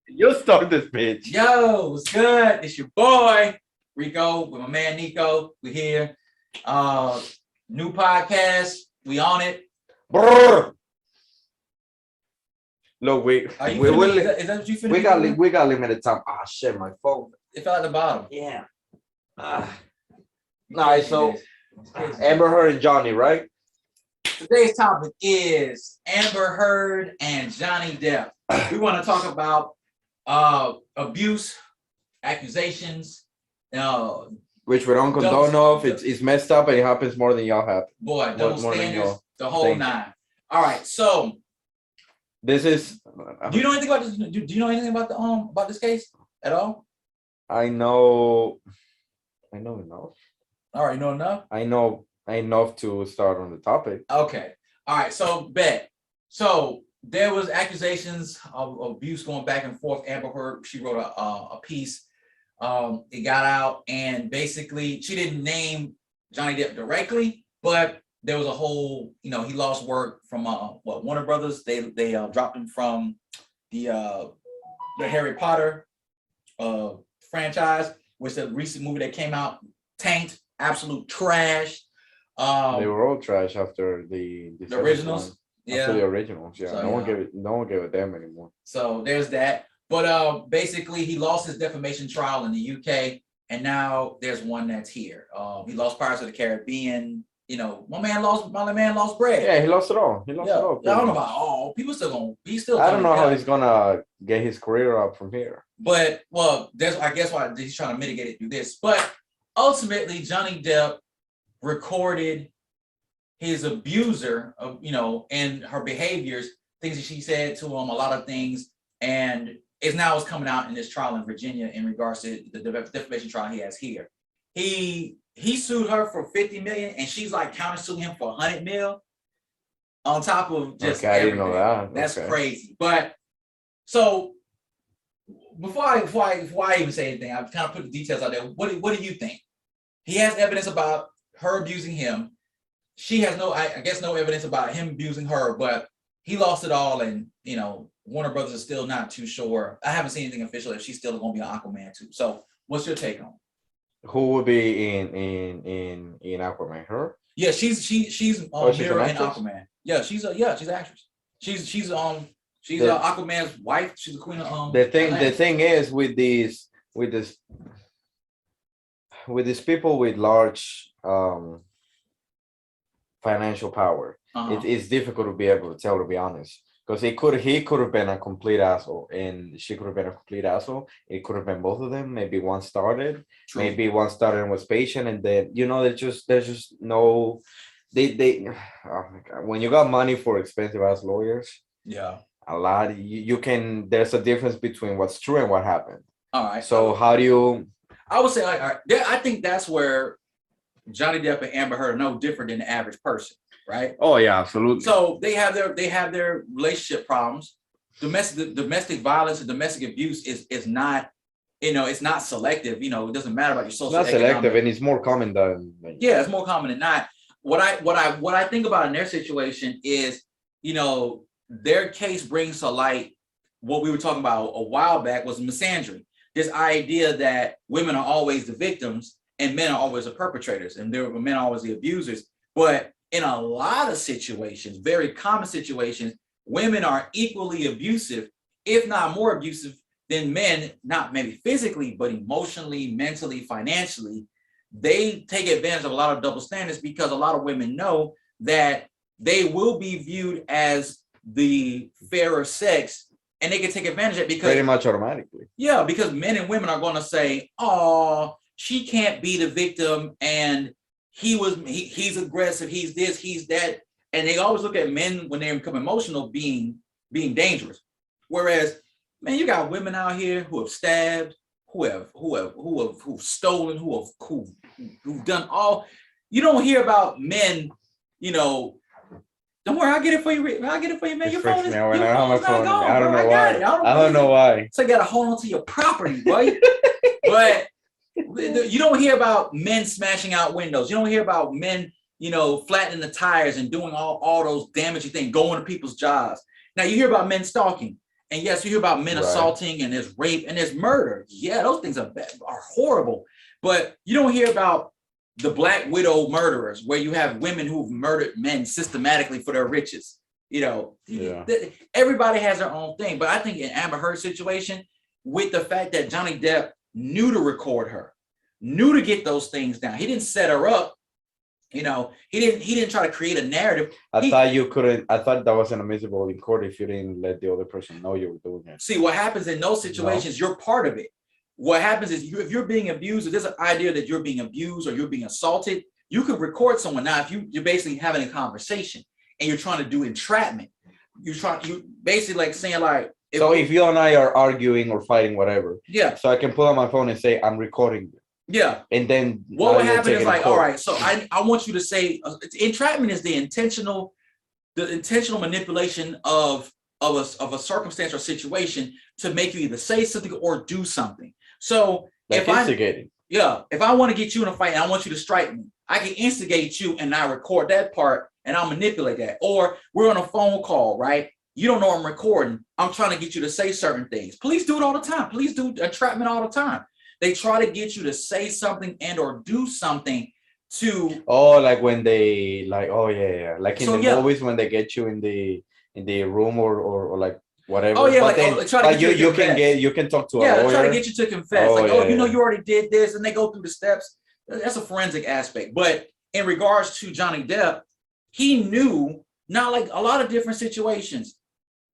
You start this bitch. Yo, what's good? It's your boy Rico with my man Nico. We're here. New podcast. We on it. Brrr. Look, we Are you we finna will. is that what you finna We be got doing? we got limited time. Ah, shit, my phone. It fell at the bottom. Yeah. Nice. So Crazy. Amber Heard and Johnny, right? Today's topic is Amber Heard and Johnny Depp. We want to talk about abuse, accusations, Which we don't condone of. It's messed up and it happens more than y'all have. boy, double more than standards, y'all the whole think. nine. All right, so This is. do you know anything about this? Do you know anything about this case at all? I know. I know enough. All right, you know enough. I know enough to start on the topic. Okay. All right. So bet. So there was accusations of abuse going back and forth. Amber Heard, she wrote a piece. It got out, and basically she didn't name Johnny Depp directly, but there was a whole, he lost work from Warner Brothers. They dropped him from the Harry Potter franchise, which the recent movie that came out tanked, absolute trash. They were all trash after the originals. One. Yeah, after the originals. Yeah, so, no one gave a damn anymore. So there's that. But basically, he lost his defamation trial in the UK, and now there's one that's here. He lost Pirates of the Caribbean. My man lost bread. Yeah, he lost it all. He lost it all. I don't know about all. People still gonna. He's still. I don't know how he's gonna get his career up from here. But that's I guess why he's trying to mitigate it through this. But ultimately, Johnny Depp recorded his abuser and her behaviors, things that she said to him, a lot of things, and it's coming out in this trial in Virginia in regards to the defamation trial he has here. He sued her for 50 million, and she's like countersuing him for 100 mil on top of just I didn't know that. That's crazy. But so before I even say anything, I've kind of put the details out there. What do you think? He has evidence about her abusing him. She has no evidence about him abusing her, but he lost it all, and Warner Brothers is still not too sure. I haven't seen anything official if she's still going to be on Aquaman too. So, what's your take on it? Who would be in Aquaman? Her? Yeah, she's Mira in Aquaman. Yeah, she's an actress. She's Aquaman's wife. She's the queen of The thing is with these people with large financial power, it's difficult to be able to tell, to be honest, because he could have been a complete asshole and she could have been a complete asshole. It could have been both of them. Maybe one started. True. Maybe one started and was patient, and then there's just no they oh my God. When you got money for expensive ass lawyers, yeah, a lot, you can, there's a difference between what's true and what happened. All right, so how do you, I would say I think that's where Johnny Depp and Amber Heard are no different than the average person, right? Oh yeah, absolutely. So they have their relationship problems. Domestic violence and domestic abuse is not, it's not selective. It doesn't matter about your social. It's not selective, and it's more common than. Yeah, it's more common than not. What I think about in their situation is, their case brings to light what we were talking about a while back was misandry. This idea that women are always the victims and men are always the perpetrators, and men are always the abusers. But in a lot of situations, very common situations, women are equally abusive, if not more abusive than men, not maybe physically, but emotionally, mentally, financially. They take advantage of a lot of double standards because a lot of women know that they will be viewed as the fairer sex, and they can take advantage of it because pretty much automatically. Yeah, because men and women are going to say, "Oh, she can't be the victim, and he's aggressive, he's this, he's that," and they always look at men when they become emotional being dangerous. Whereas, man, you got women out here who have stabbed, who've stolen, who've done all. You don't hear about men, don't worry, I'll get it for you. I'll get it for you, man. Your phone is not gone. I don't know why. I don't know why. So you got to hold on to your property, right? But you don't hear about men smashing out windows. You don't hear about men, flattening the tires and doing all those damaging things, going to people's jobs. Now you hear about men stalking. And yes, you hear about men assaulting and there's rape and there's murder. Yeah, those things are horrible. But you don't hear about the Black widow murderers, where you have women who've murdered men systematically for their riches. You know, everybody has their own thing. But I think in Amber Heard's situation, with the fact that Johnny Depp knew to record her, knew to get those things down. He didn't set her up. You know, he didn't try to create a narrative. I thought that was inadmissible in court if you didn't let the other person know you were doing it. See, what happens in those situations, you're part of it. What happens is if you're being abused, if there's an idea that you're being abused or you're being assaulted, you could record someone. Now, if you're basically having a conversation and you're trying to do entrapment, you basically like saying like, if you and I are arguing or fighting, whatever. Yeah. So I can pull out my phone and say, I'm recording you. Yeah. And then what would happen is like, all right, so I want you to say entrapment is the intentional manipulation of a circumstance or situation to make you either say something or do something. So like if I want to get you in a fight and I want you to strike me, I can instigate you and I record that part and I'll manipulate that. Or we're on a phone call, right? You don't know I'm recording. I'm trying to get you to say certain things. Police do it all the time. Police do entrapment all the time. They try to get you to say something and or do something to like when they like like in the movies when they get you in the room or like whatever. Oh yeah, but try to get you can talk to a lawyer. Try to get you to confess. You know you already did this, and they go through the steps. That's a forensic aspect. But in regards to Johnny Depp, he knew, not like a lot of different situations.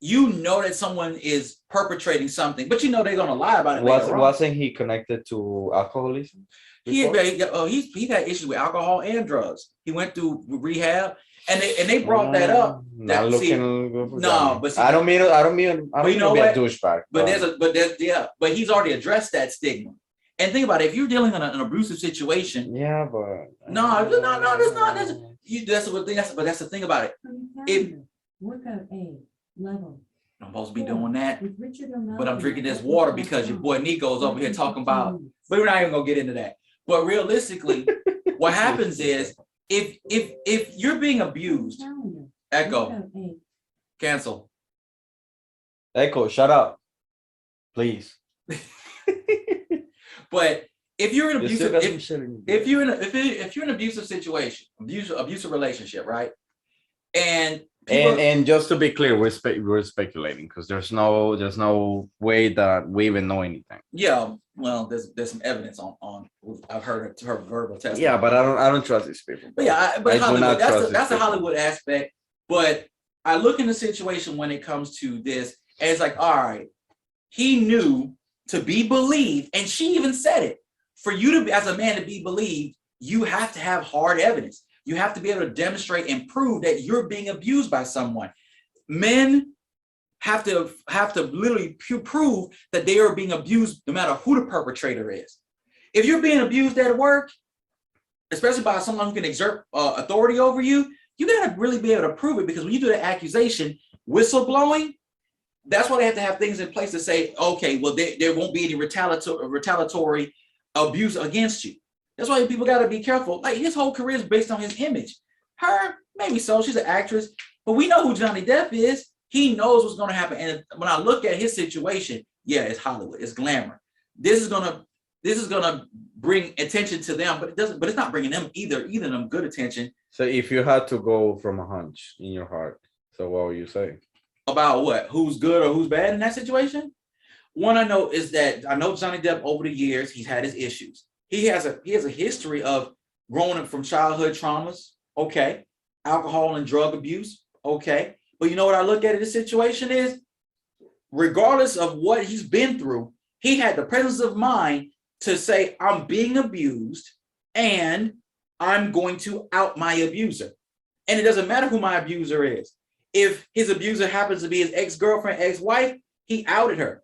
You know that someone is perpetrating something, but you know they're gonna lie about it. Wasn't he connected to alcoholism? He's had issues with alcohol and drugs. He went through rehab, and they brought that up. Not looking good for but see, I don't mean to be a douchebag. But he's already addressed that stigma. And think about it, if you're dealing in an abusive situation, but that's not. That's the thing about it. If workout A level. I'm supposed to be doing that, but I'm drinking this water because your boy Nico is over here talking about. But we're not even gonna get into that. But realistically, what happens is if you're being abused, Echo, cancel. Echo, shut up, please. But if you're in abusive, if you're in an abusive situation, abusive relationship, right? And just to be clear, we're speculating because there's no way that we even know anything. Yeah, well, there's some evidence on I've heard her verbal testimony. Yeah, but I don't trust these people. But yeah, that's a Hollywood aspect. But I look in the situation when it comes to this, and it's like, all right, he knew to be believed, and she even said it. For you to be, as a man, to be believed, you have to have hard evidence. You have to be able to demonstrate and prove that you're being abused by someone. Men have to literally prove that they are being abused no matter who the perpetrator is. If you're being abused at work, especially by someone who can exert authority over you, you got to really be able to prove it, because when you do the accusation, whistleblowing, that's why they have to have things in place to say, okay, well, there won't be any retaliatory abuse against you. That's why people got to be careful. Like, his whole career is based on his image. Her, maybe so, she's an actress, but we know who Johnny Depp is. He knows what's going to happen. And when I look at his situation, yeah, it's Hollywood, it's glamour. This is gonna bring attention to them, but it's not bringing them either of them good attention. So if you had to go from a hunch in your heart, so what would you say? About what? Who's good or who's bad in that situation? One I know is that I know Johnny Depp over the years, he's had his issues. He has a history of growing up from childhood traumas, okay, alcohol and drug abuse, okay. But you know what I look at in this situation is, regardless of what he's been through, he had the presence of mind to say, I'm being abused and I'm going to out my abuser. And it doesn't matter who my abuser is. If his abuser happens to be his ex-girlfriend, ex-wife, he outed her.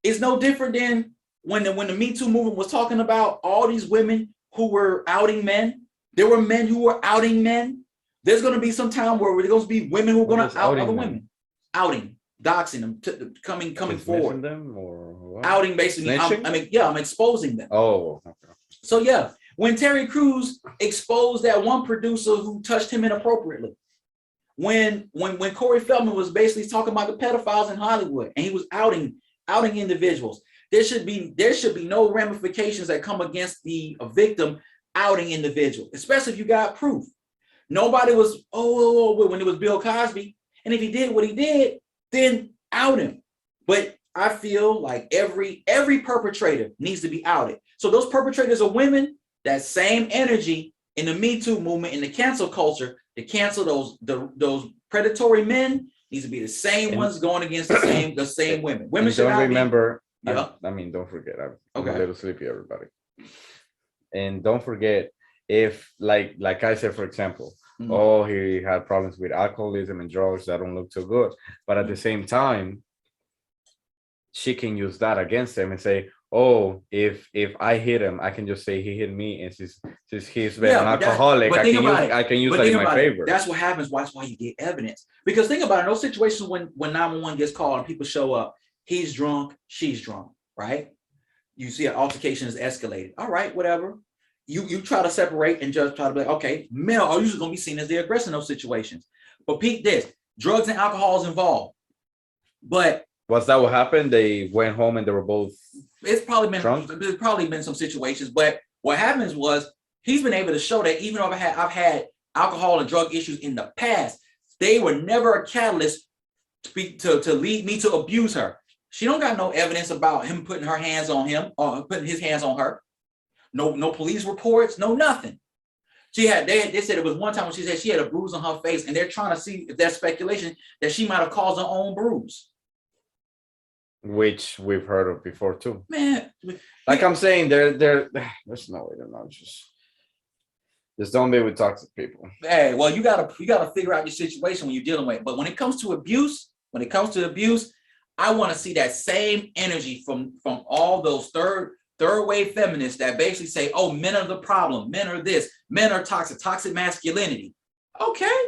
It's no different than when the Me Too movement was talking about all these women who were outing men. There were men who were outing men. There's going to be some time where there's going to be women who are going to out other women. Outing, doxing them, coming forward. Them or what? Outing, basically. I'm exposing them. Oh, okay. So yeah, when Terry Crews exposed that one producer who touched him inappropriately, when Corey Feldman was basically talking about the pedophiles in Hollywood, and he was outing individuals. There should be no ramifications that come against the victim outing individual, especially if you got proof. Nobody was when it was Bill Cosby, and if he did what he did, then out him. But I feel like every perpetrator needs to be outed. So those perpetrators are women. That same energy in the Me Too movement, in the cancel culture, to cancel those predatory men needs to be the same ones going against the same women. Women should not remember. Yeah. I mean, don't forget. I'm Okay. a little sleepy, everybody. And don't forget, if like I said, for example, he had problems with alcoholism and drugs that don't look too good, but at the same time, she can use that against him and say, oh, if I hit him, I can just say he hit me, and since he's been an alcoholic, I can use that in my favor. That's what happens. That's why you get evidence. Because think about it, in those situations when 911 gets called and people show up, he's drunk, she's drunk, right? You see an altercation is escalated. All right, whatever. You try to separate and just try to be like, okay, men are usually going to be seen as the aggressor in those situations. But peep this, drugs and alcohol is involved. But was that what happened? They went home and they were both it's probably been drunk? There's probably been some situations, but what happens was he's been able to show that even though I've had alcohol and drug issues in the past, they were never a catalyst to lead me to abuse her. She don't got no evidence about him putting her hands on him or putting his hands on her. No police reports, no nothing. They said it was one time when she said she had a bruise on her face, and they're trying to see if there's speculation that she might have caused her own bruise. Which we've heard of before too. Man, like I'm saying, there's no way to know. Just don't be with toxic people. Hey, well, you gotta figure out your situation when you're dealing with it. But when it comes to abuse, I want to see that same energy from all those third wave feminists that basically say, oh, men are the problem, men are this, men are toxic masculinity. Okay,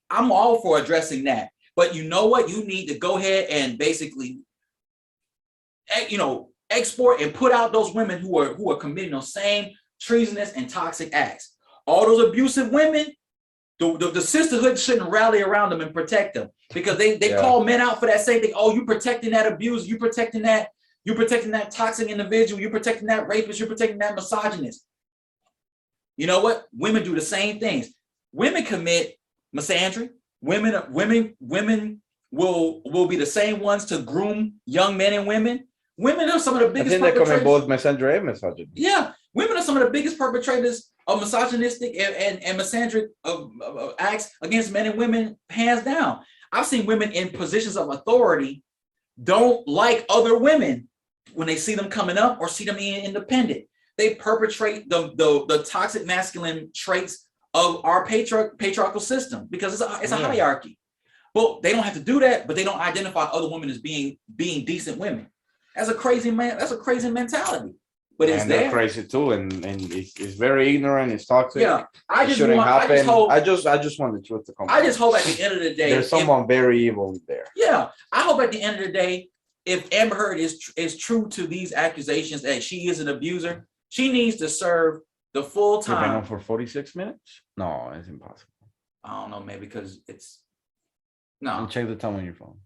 I'm all for addressing that. But you know what? You need to go ahead and basically, export and put out those women who are committing those same treasonous and toxic acts. All those abusive women, the sisterhood shouldn't rally around them and protect them, because they call men out for that same thing. Oh, you protecting that abuse, you protecting that toxic individual, you protecting that rapist, you're protecting that misogynist. You know what? Women do the same things. Women commit misandry. Women will be the same ones to groom young men and women. Women are some of the biggest. I think they commit both misandry and misogyny. Yeah, women are some of the biggest perpetrators of misogynistic and misandric acts against men and women, hands down. I've seen women in positions of authority don't like other women when they see them coming up or see them being independent. They perpetrate the toxic masculine traits of our patriarchal system, because it's a hierarchy. But they don't have to do that, but they don't identify other women as being decent women. That's a crazy mentality. But it's there. They're crazy too, and it's very ignorant. It's toxic. Yeah, I just want the truth to come. I just hope at the end of the day, there's someone very evil there. Yeah, I hope at the end of the day, if Amber Heard is true to these accusations that she is an abuser, she needs to serve the full time. You've been on for 46 minutes? No, it's impossible. I don't know, maybe because it's no. And check the time on your phone.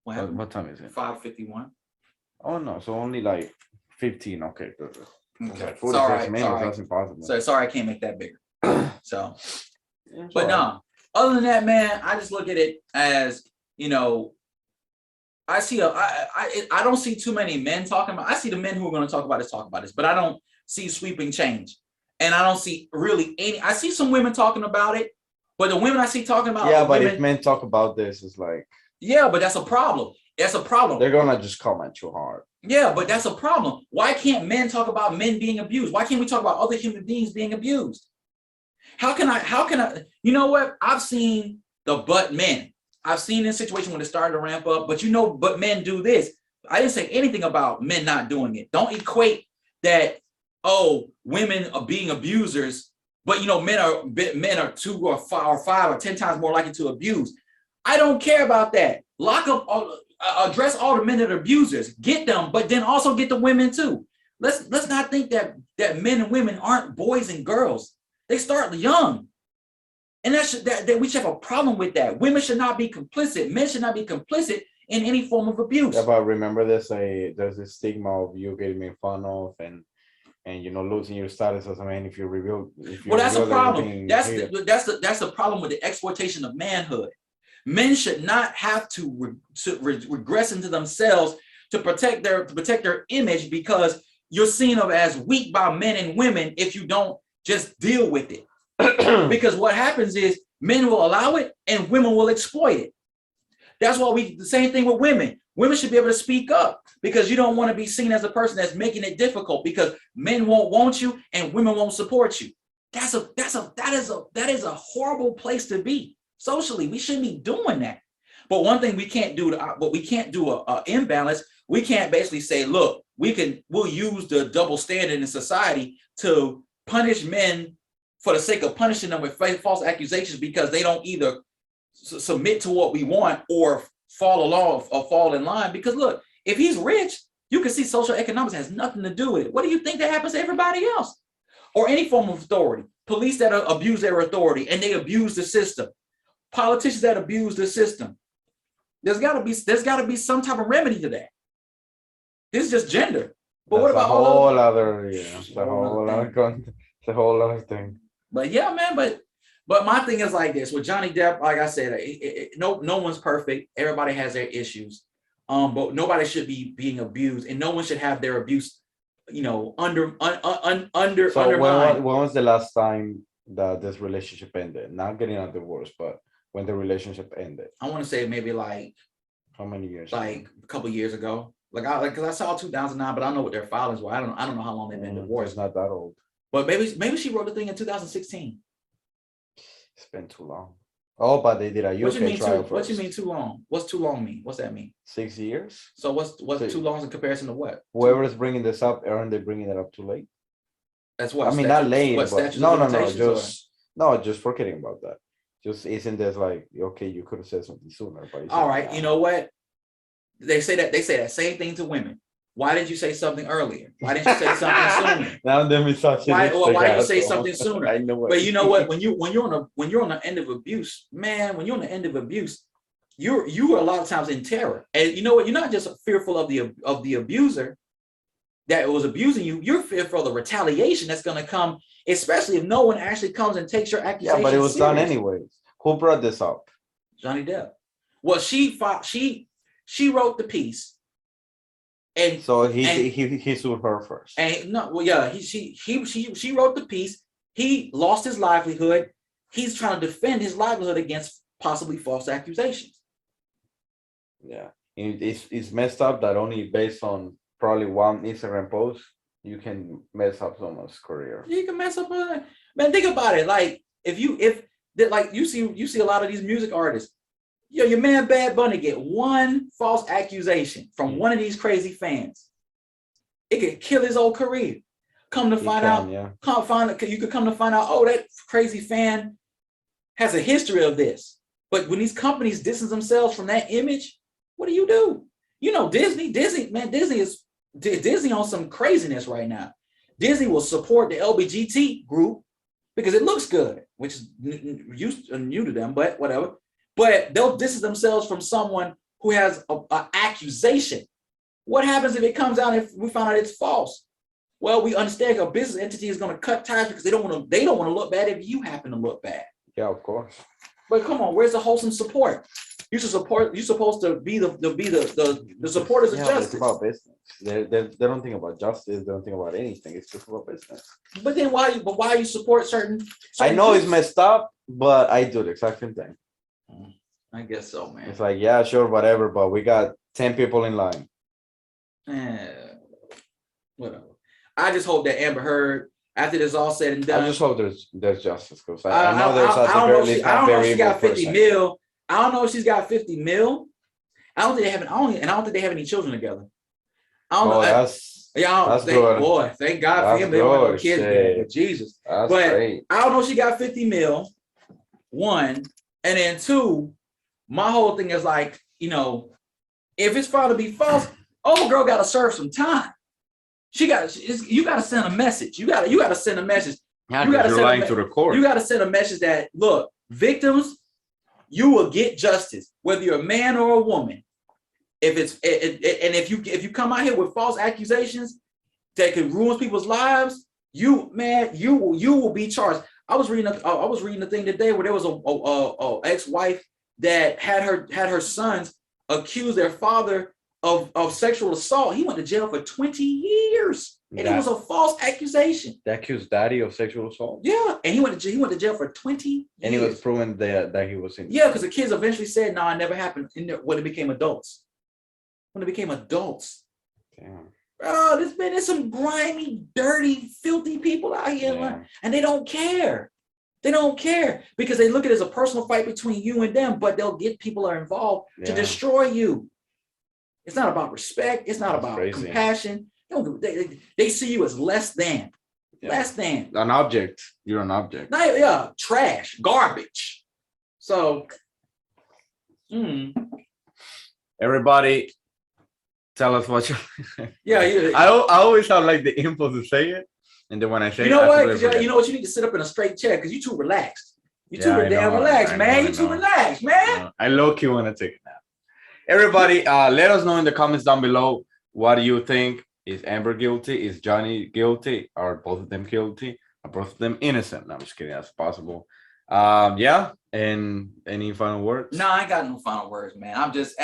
What time is it? 5:51. Oh no, so only like 15. Okay. Okay. 46 minutes, that's impossible. So sorry, I can't make that bigger. So, Yeah, but no, other than that, man, I just look at it as, I don't see too many men talking about. I see the men who are going to talk about this, but I don't see sweeping change, and I don't see really any. I see some women talking about it, but the women I see talking about, but if men talk about this, it's like, but that's a problem. That's a problem. They're gonna just come at you hard. Yeah, but that's a problem. Why can't men talk about men being abused? Why can't we talk about other human beings being abused? How can I, you know what? I've seen the but men. I've seen this situation when it started to ramp up, but men do this. I didn't say anything about men not doing it. Don't equate that, women are being abusers, but men are 2 or 5 or 10 times more likely to abuse. I don't care about that. Lock up address all the men that are abusers, get them, but then also get the women too. Let's not think that men and women aren't boys and girls. They start young, And that we should have a problem with that. Women should not be complicit. Men should not be complicit in any form of abuse. Yeah, but remember, there's a stigma of you getting made fun of and losing your status as a man if you reveal. Well, that's a problem. everything That's here. that's the problem with the exploitation of manhood. Men should not have to regress into themselves to protect their image, because you're seen of as weak by men and women if you don't just deal with it. Because what happens is men will allow it and women will exploit it. That's why the same thing with women. Women should be able to speak up, because you don't want to be seen as a person that's making it difficult, because men won't want you and women won't support you. That is a horrible place to be. Socially, we shouldn't be doing that. But one thing we can't do, a imbalance. We can't basically say, look, we'll use the double standard in society to punish men for the sake of punishing them with false accusations, because they don't either submit to what we want or fall in line. Because look, if he's rich, you can see social economics has nothing to do with it. What do you think that happens to everybody else? Or any form of authority. Police that abuse their authority and they abuse the system. Politicians that abuse the system. There's got to be some type of remedy to that. This is just gender. But what about all it's a whole other thing. But yeah, man, but my thing is like this with Johnny Depp. Like I said, no one's perfect. Everybody has their issues. But nobody should be being abused, and no one should have their abuse, undermined. When was the last time that this relationship ended? Not getting a divorce, but when the relationship ended. I want to say maybe like how many years? Like a couple years ago. Because I saw 2009, but I don't know what their filings were. I don't know how long they've been divorced. It's not that old. But maybe she wrote the thing in 2016. It's been too long. Oh, but they did a UK trial first. What you mean too long? What's too long mean? What's that mean? 6 years. So what's too long in comparison to what? Whoever is bringing this up, aren't they bringing it up too late? That's what. I mean, not late, but no, just forgetting about that. Just isn't this like, okay, you could have said something sooner, but all right, you know what? They say that same thing to women. Why didn't you say something earlier? Why didn't you say something sooner? Now them is such. Why didn't you say something sooner? I know. But you know what? When you're on the end of abuse, man, when you're on the end of abuse, you are a lot of times in terror. And you know what? You're not just fearful of the abuser that was abusing you. You're fearful of the retaliation that's going to come, especially if no one actually comes and takes your accusation. Yeah, but it was done serious. anyways. Who brought this up? Johnny Depp. Well, she wrote the piece. And so he sued her first. And no, well, yeah, she wrote the piece. He lost his livelihood. He's trying to defend his livelihood against possibly false accusations. Yeah, it's messed up that only based on probably one Instagram post you can mess up someone's career. You can mess up, man. Think about it. Like if you see a lot of these music artists. Your man Bad Bunny get one false accusation from one of these crazy fans. It could kill his whole career. You could come to find out, oh, that crazy fan has a history of this. But when these companies distance themselves from that image, what do? Disney on some craziness right now. Disney will support the LGBT group because it looks good, which is new to them, but whatever. But they'll distance themselves from someone who has an accusation. What happens if it comes out if we find out it's false? Well, we understand a business entity is going to cut ties because they don't want to look bad if you happen to look bad. Yeah, of course. But come on, where's the wholesome support? You're supposed to be the supporters of justice. It's about business. They don't think about justice. They don't think about anything. It's just about business. But then why you support certain I know it's messed up, but I do the exact same thing. I guess so, man. It's like, yeah, sure, whatever, but we got 10 people in line. Whatever. I just hope that Amber Heard, after this all said and done, I just hope there's justice, because I know there's I don't know if she got 50 mil. I don't know if she's got 50 mil. I don't think they have any children together. I don't know. That's good. Boy, thank God for him. They don't have no kids there. Jesus. That's but great. I don't know if she got 50 mil. One. And then two, my whole thing is like, if it's found to be false, old girl got to serve some time. You got to send a message. You got to send a message. You're lying to the court. You got to send a message that, look, victims, you will get justice, whether you're a man or a woman. If it's and if you come out here with false accusations that can ruin people's lives, you will be charged. I was reading the thing today where there was a ex-wife that had her sons accuse their father of sexual assault. He went to jail for 20 years, and it was a false accusation. They accused daddy of sexual assault. Yeah, and he went to jail for 20 years. And he was proven that he was in. Yeah, because the kids eventually said, "No, it never happened." When they became adults. Damn. Bro, there's some grimy, dirty, filthy people out here, and they don't care. They don't care because they look at it as a personal fight between you and them, but they'll get people are involved to destroy you. It's not about respect. It's not about compassion. They see you as less than. Less than. An object. You're an object. Yeah, trash, garbage. So, everybody, tell us what you. Yeah. I always have like the impulse to say it, and then when I say, you know what? You know what? You need to sit up in a straight chair because you're too relaxed. You're too damn relaxed, man. You're too relaxed, man. I low-key want to take a nap. Everybody, let us know in the comments down below. What do you think? Is Amber guilty? Is Johnny guilty? Are both of them guilty? Are both of them innocent? No, I'm just kidding. That's possible. Yeah. And any final words? No, I ain't got no final words, man. I'm just,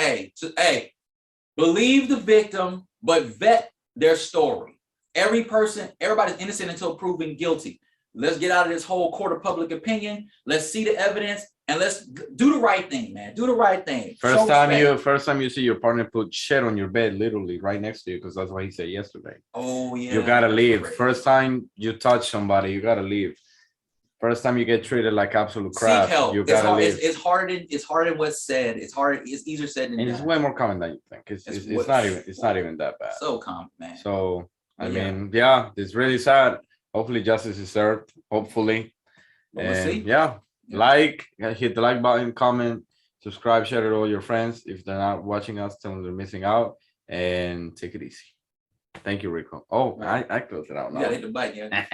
believe the victim, but vet their story. Everybody's innocent until proven guilty. Let's get out of this whole court of public opinion. Let's see the evidence and let's do the right thing, man. Do the right thing. First time you see your partner put shit on your bed, literally right next to you, because that's what he said yesterday. Oh yeah. You gotta leave. First time you touch somebody, you gotta leave. First time you get treated like absolute crap, you gotta leave. It's harder than what's said. It's easier said than done. And it's way more common than you think. It's not even that bad. So common, man. So I mean, yeah, it's really sad. Hopefully justice is served. Hopefully. We'll see. Yeah. Like, hit the like button, comment, subscribe, share it with all your friends. If they're not watching us, tell them they're missing out, and take it easy. Thank you, Rico. Oh, I closed it out now. Yeah, hit the button, yeah.